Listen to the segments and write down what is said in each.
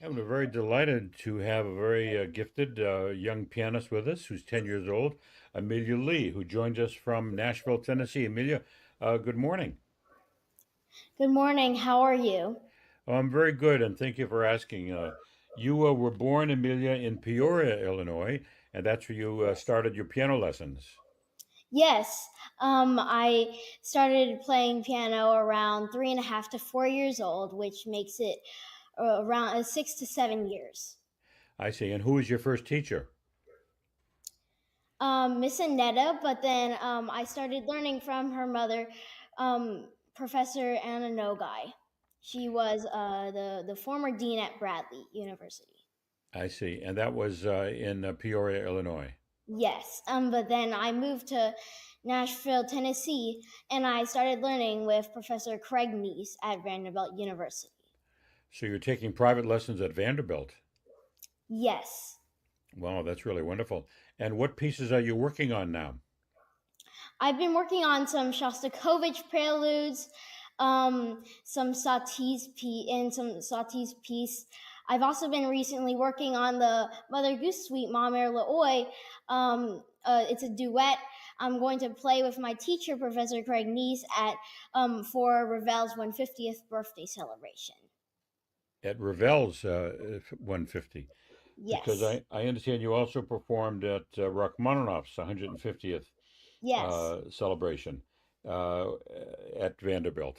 And we're very delighted to have a very gifted young pianist with us who's 10 years old, Amelia Ly, who joins us from Nashville, Tennessee. Amelia, good morning. Good morning. How are you? Oh, I'm very good, and thank you for asking. You were born, Amelia, in Peoria, Illinois, and that's where you started your piano lessons. Yes, I started playing piano around 3.5 to 4 years old, which makes it around 6 to 7 years. I see. And who was your first teacher? Miss Aneta, but then I started learning from her mother, Professor Anna Nogaj. She was the former dean at Bradley University. I see. And that was in Peoria, Illinois. Yes, but then I moved to Nashville, Tennessee, and I started learning with Professor Craig Nies at Vanderbilt University. So you're taking private lessons at Vanderbilt. Yes, Wow, that's really wonderful. And what pieces are you working on now? I've been working on some Shostakovich preludes, some Satie's piece. I've also been recently working on the Mother Goose Suite, Ma Mère l'Oie. It's a duet. I'm going to play with my teacher, Professor Craig Nies, at for Ravel's 150th birthday celebration. At Ravel's 150, because Yes, I understand you also performed at Rachmaninoff's 150th yes. celebration at Vanderbilt.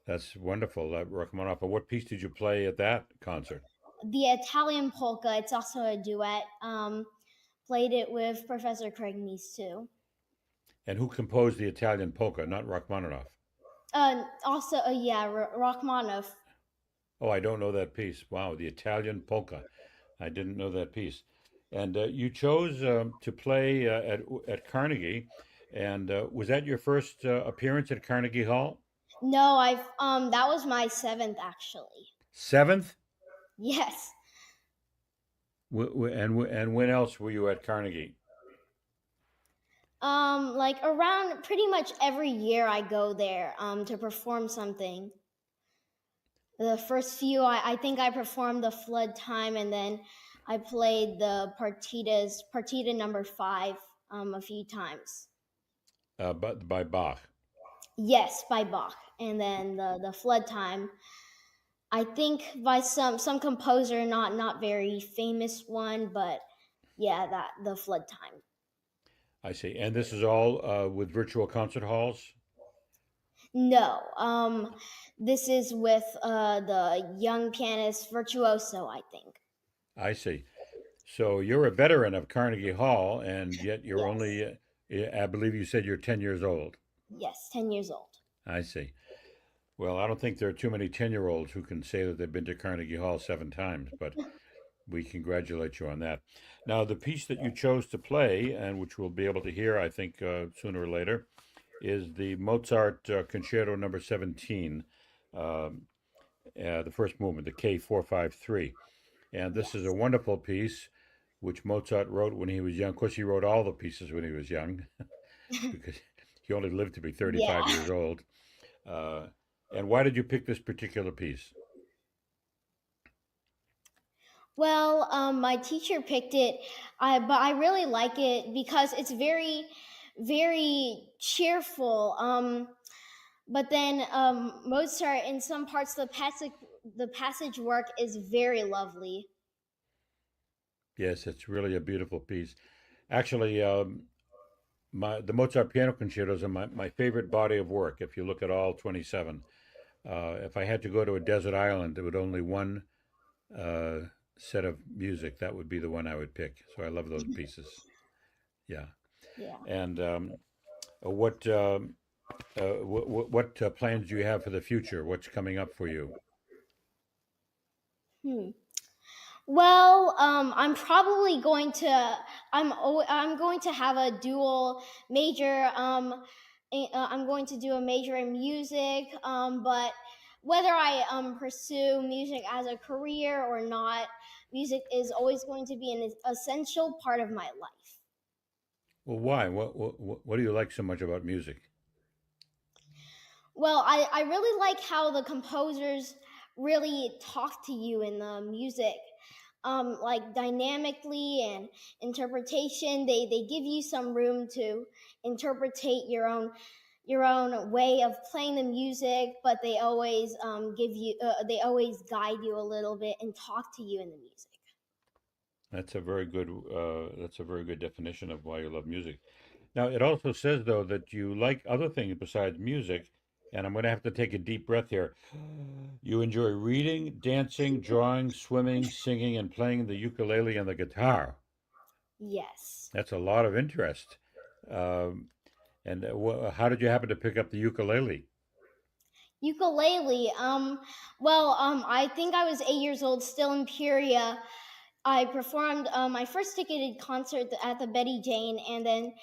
That's wonderful, Rachmaninoff. And what piece did you play at that concert? The Italian polka. It's also a duet. Played it with Professor Craig Nies too. And who composed the Italian polka? Not Rachmaninoff. Also, yeah, Rachmaninoff. Oh, I don't know that piece. Wow, the Italian polka. I didn't know that piece. And you chose to play at Carnegie. And was that your first appearance at Carnegie Hall? No, I've that was my seventh actually. Seventh? Yes. And when else were you at Carnegie? Like around pretty much every year I go there to perform something. The first few I think I performed the flood time, and then I played the partita number five a few times. But by Bach. Yes, by Bach. And then the flood time, I think by some composer, not very famous one, but yeah, that the flood time. I see. And this is all with virtual concert halls? No, this is with the young pianist virtuoso, I think. I see. So you're a veteran of Carnegie Hall, and yet you're Yes, only, I believe you said you're 10 years old. yes, 10 years old. I see. Well, I don't think there are too many 10-year-olds who can say that they've been to Carnegie Hall 7 times, but we congratulate you on that. Now, the piece that you chose to play, and which we'll be able to hear, I think, sooner or later, is the Mozart Concerto number 17, um, the first movement, the K453. And this is a Yes. wonderful piece which Mozart wrote when he was young. Of course, he wrote all the pieces when he was young because he only lived to be 35 Yeah. years old. Uh, and why did you pick this particular piece? Well, my teacher picked it, but I really like it because it's very cheerful. But then Mozart, in some parts, the passage work is very lovely. Yes, it's really a beautiful piece. Actually, the Mozart piano concertos are my favorite body of work. If you look at all 27, if I had to go to a desert island with only one uh, set of music, that would be the one I would pick. So I love those pieces. Yeah. Yeah. And what what plans do you have for the future? What's coming up for you? Hmm. Well, I'm probably going to I'm going to have a dual major. I'm going to do a major in music, but whether I pursue music as a career or not, music is always going to be an essential part of my life. Well, why? What do you like so much about music? Well, I really like how the composers really talk to you in the music, like dynamically and interpretation. They give you some room to interpretate your own way of playing the music, but they always they always guide you a little bit and talk to you in the music. That's a very good definition of why you love music. Now, it also says though that you like other things besides music, and I'm going to have to take a deep breath here. You enjoy reading, dancing, drawing, swimming, singing, and playing the ukulele and the guitar. Yes. That's a lot of interest. Um, and how did you happen to pick up the ukulele? Ukulele. Well, I think I was 8 years old, still in Peoria. I performed my first ticketed concert at the Betty Jane, and then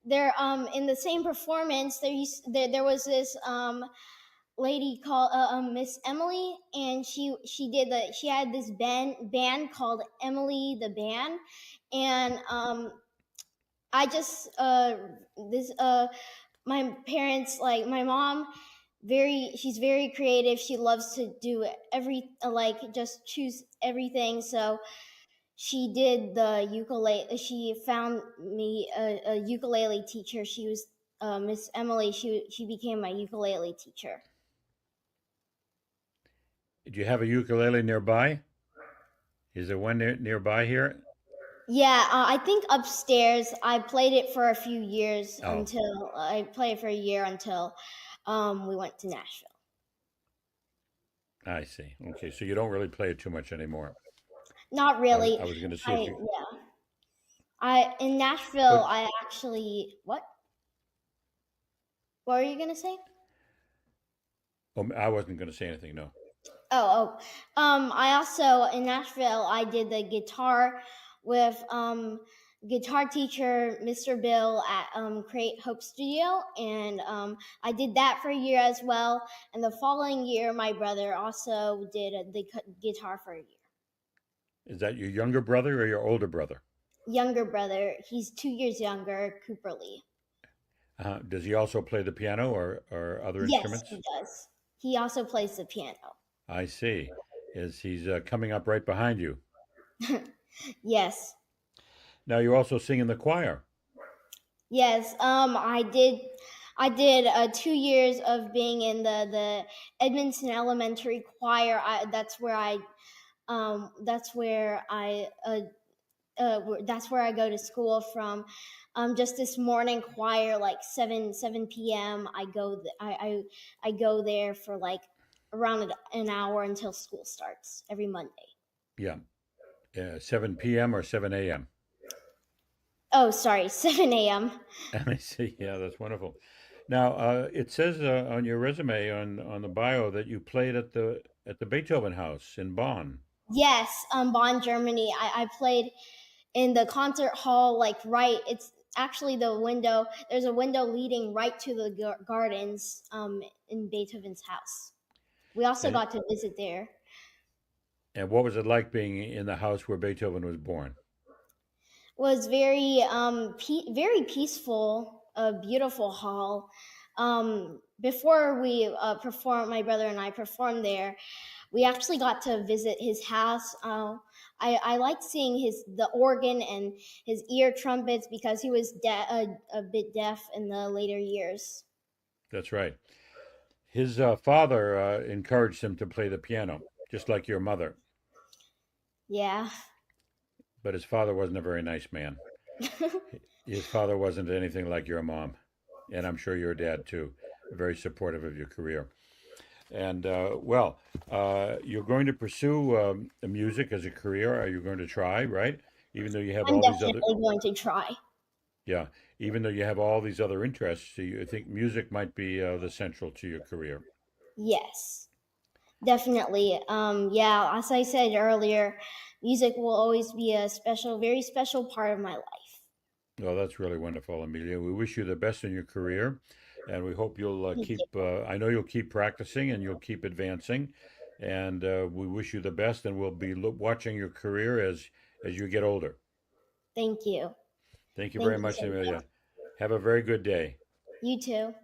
there, in the same performance, there was this lady called Miss Emily, and she had this band called Emily the Band, and I just this my parents, like my mom, she's very creative. She loves to do like just choose everything. So she did the ukulele. She found me a ukulele teacher. She was Miss Emily. She became my ukulele teacher. Do you have a ukulele nearby? Is there one nearby here? Yeah, I think upstairs. I played it for a few years Oh, until I played it for a year until we went to Nashville. I see. Okay, so you don't really play it too much anymore. Not I was really. I was going to see I if you, Yeah. I in Nashville. but I actually what? What were you gonna say? oh, I wasn't going to say anything. No. I also in Nashville. I did the guitar with guitar teacher Mr. Bill at Create Hope Studio, and I did that for a year as well. And the following year, my brother also did the guitar for a year. Is that your younger brother or your older brother? Younger brother, he's 2 years younger, Cooper Lee. Does he also play the piano or other Yes, he instruments? does. He also plays the piano. I see. Is he's coming up right behind you? Yes. Now you also sing in the choir. Yes, I did 2 years of being in the Edmonton Elementary Choir. That's where that's where I go to school from. Just this morning choir, like seven p.m. I go there for like around an hour until school starts every Monday. Yeah, 7 p.m. or 7 a.m. Oh, sorry, 7 a.m. I see. Yeah, that's wonderful. Now it says on your resume on the bio that you played at the Beethoven House in Bonn. Yes, Bonn, Germany. I played in the concert hall, like right. It's actually the window. There's a window leading right to the gardens in Beethoven's house. We also And got to visit there. and what was it like being in the house where Beethoven was born? Was very very peaceful, a beautiful hall. Before we performed, my brother and I performed there. We actually got to visit his house. I liked seeing the organ and his ear trumpets because he was a bit deaf in the later years. That's right. His father encouraged him to play the piano, just like your mother. Yeah. But his father wasn't a very nice man. His father wasn't anything like your mom, and I'm sure your dad too. Very supportive of your career. And you're going to pursue music as a career. Are you going to try, right? Even though you have I'm all these other, definitely going to try. yeah, even though you have all these other interests, so you think music might be the central to your career. Yes, definitely. Yeah, as I said earlier, music will always be a very special part of my life. Well, that's really wonderful, Amelia. We wish you the best in your career, and we hope you'll Thank you. keep. I know you'll keep practicing and you'll keep advancing, and we wish you the best. And we'll be watching your career as you get older. Thank you. Thank you Thank very you much, so much. Amelia. Have a very good day. You too.